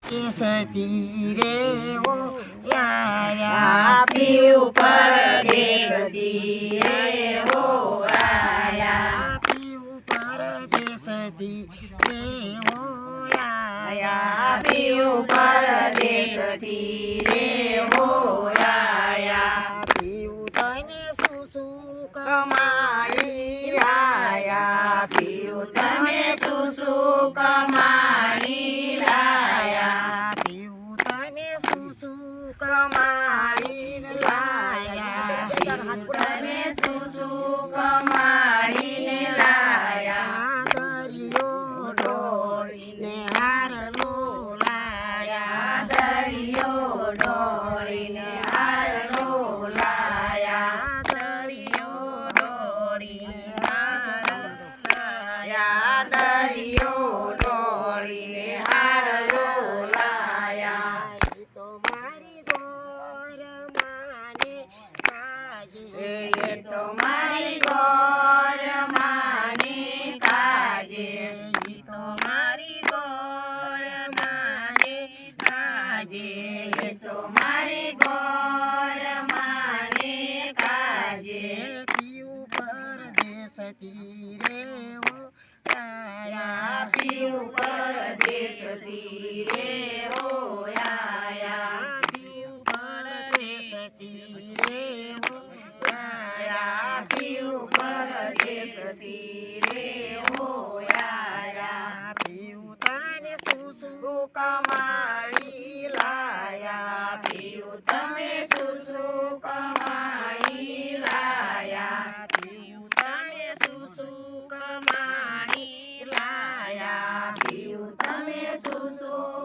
સતી રે ઓ આયા પીયું પરદેશથી રે હો આયા પીવું પરદેશથી રે ઓ આયા પીયું પરદેશથી રે હો આયા પીવું તને શું કમાઈ લાયા પીયું તમે શું કમાઈ લાયા પીવું તને શું કમાઈને લાયા તમે શું કમાઈને લાયા દરિયો ડોળીને હારલો લાયા દરિયો ડોળીને હારલો લાયા દરિયો ડોળીને હારલો લાયા દરિયો ડોળીને હારલો લાયા તો મારી ગોર માને કાજે એ તો મારી ગોર માને કાજે ઈ તો મારી ગોર માને કાજે એ તો મારી ગોર માને કાજે પીવું પરદેશથી રે ઓ આયા પીયું પરદેશથી રે હો આયા પીવું પરદેશથી રે ઓ આયા પીયું પરદેશથી રે હો આયા પીવું તને શું કમાણી લાયા પીયું તમે શું કમાણી લાયા પીવું તને શું કમાણી લાયા પીયું તમે શું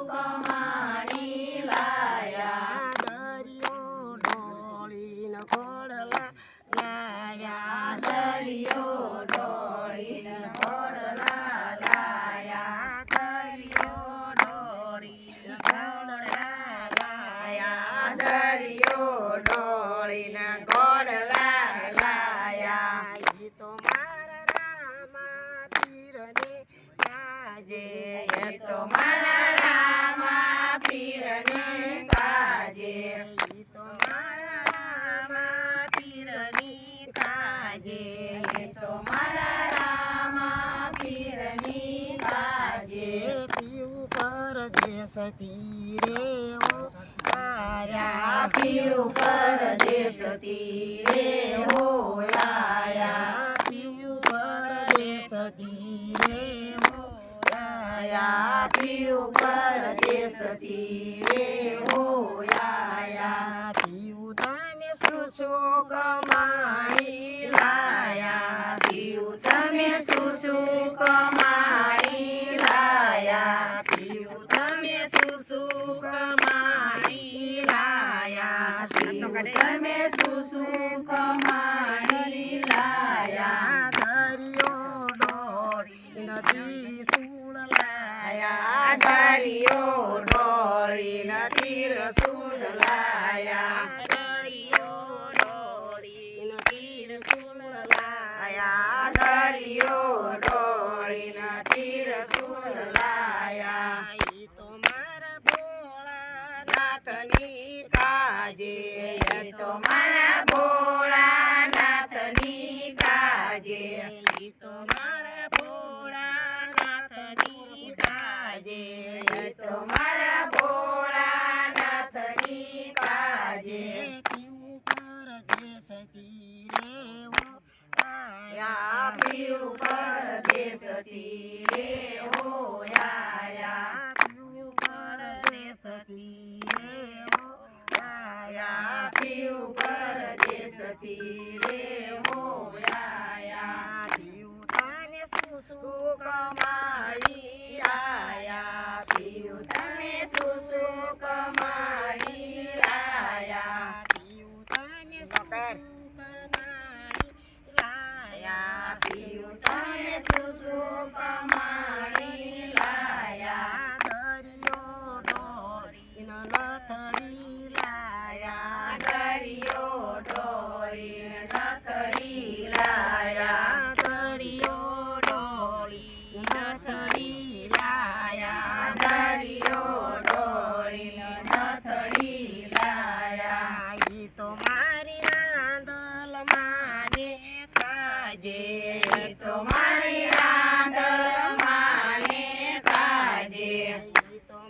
કમાણી લાયા દરિયો ઢોળીને ઘોડલા લાયા દરિયો ડોળીને ઘોડલા લાયા દરિયો ઢોળીને ઘોડલા લાયા દરિયો ડોળીને ઘોડલા લાયા ઈ તો મારા રામા પીરને કાજે એ તો મારા રામા પીરને કાજે ઈ તો મારા રામા પીરની કાજે એ તો મારા રામા પીરની કાજે પીવું પરદેશથી રે ઓ આયા પીયું પરદેશથી રે હો આયા પીવું પરદેશથી રે ઓ આયા પીયું પરદેશથી રે હો આયા પીવું તને શું કમાણી લાયા પીયું તમે શું કમાણી લાયા પીવું તમે શું કમાણી લાયા પીયું તમે શું કમાણી લાયા દરિયો ડોળી નદી સુળ લાયા દરિયો ડોળી નથી રસૂલ લાયા દરિયો ડોળી નદી સુળ લાયા દરિયો ડોળી નથી રસૂલ લાયા ઈ તો મારા ભોળાનાથની નાથની કાજે એ તો મારા ભોળાનાથની કાજે ઈ તો મારા ભોળાનાથની કાજે એ તો મારા ભોળાનાથની કાજે પીવું પરદેશથી રે ઓ આયા પીયું પરદેશથી રે હો આયા પીવું પરદેશથી રે ઓ આયા પીયું પરદેશથી રે હો આયા પીવું તને શું કમાઈ આયા પીયું તમે શું કમાઈ આયા પીવું તને કમાણી લાયા પીયું તમે શું કમાઈ લાયા દરિયો ડોળી લથડી લાયા દરિયો ડોળી નથડી લાયા દરિયો ડોળી લથડી લાયા દરિયો ડોળી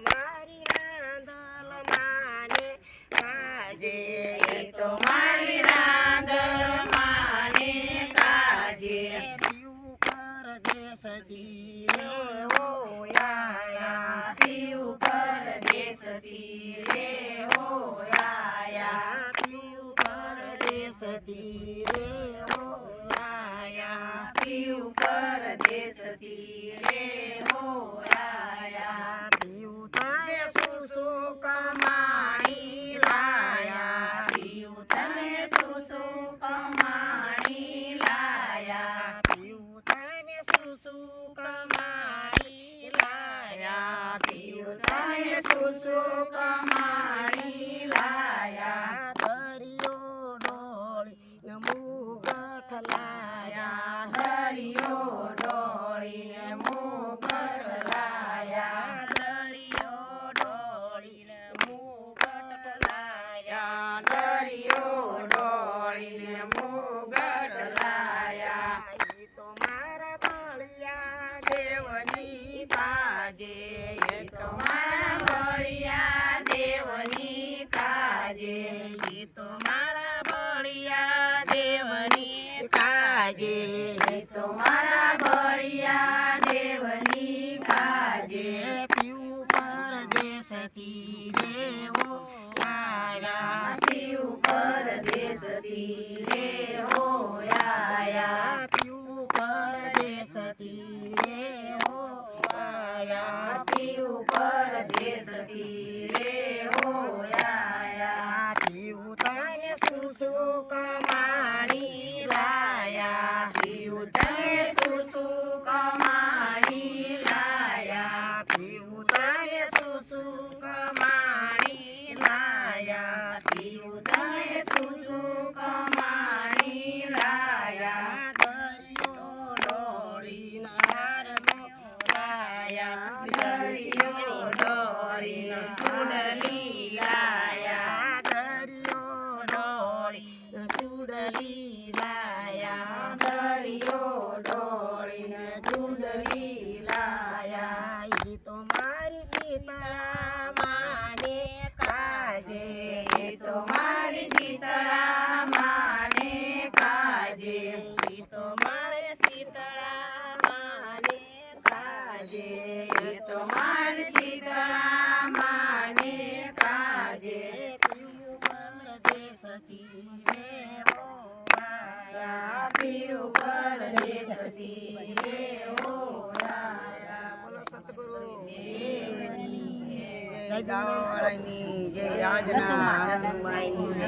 મારી રાંધલ માને કાજે એ તો મારી રાંધલ માને કાજે પીવું પરદેશથી રે હો આયા પીવું પરદેશથી રે હો આયા પીવું પરદેશથી રે હો આયા પીવું પરદેશથી રે હો આયા પીવું તારે શું કમાણી લાયા પીવું તમે શું કમાણી લાયા પીવું તારે શું કમાણી લાયા પીવું તમે શું કમાણી લાયા દરિયો ડોળી મુગઠ લાયા દરિયો ડોળીને મુગટ લાયા દરિયો ડોળીને મુગટ લાયા દરિયો ડોળીને મુગટ લાયા ઈ તો મારા બળિયા દેવની કાજે એ તો મારા બળિયા દેવની કાજે ઈ તો મારા બળિયા દેવની કાજે એ તો મારા બળિયા દેવની કાજે પીવું પરદેશથી રેવો આયા પીવું પરદેશથી રે હો આયા પીવું પરદેશથી રેવો આયા પીવું પરદેશથી રે હો આયા પીવું તને શું કમાણી લાયા પીવું તમે શું કમાણી લાયા પીવું તને શું કમાણી લાયા પીવું તમે શું કમાણી લાયા દરિયો ડોળીને હારનો લાયા દરિયો ડોળીને ચૂડલી લાયા દરિયો ડોળી ચૂડલી લાયા દરિયો ડોળીને ચૂડલી લાયા ઈ તો મારી શીતળા માને કાજે એ તો મારી શીતળા માને કાજે ઈ તો મારે શીતળા માને કાજે એ તો મારી શીતળા માને કાજે પીવું પરદેશથી રેવો આયા પીવું પરદેશથી રે હો આયા બોલો સતગુરુ દેવની જય ગાવાળાની જય આજના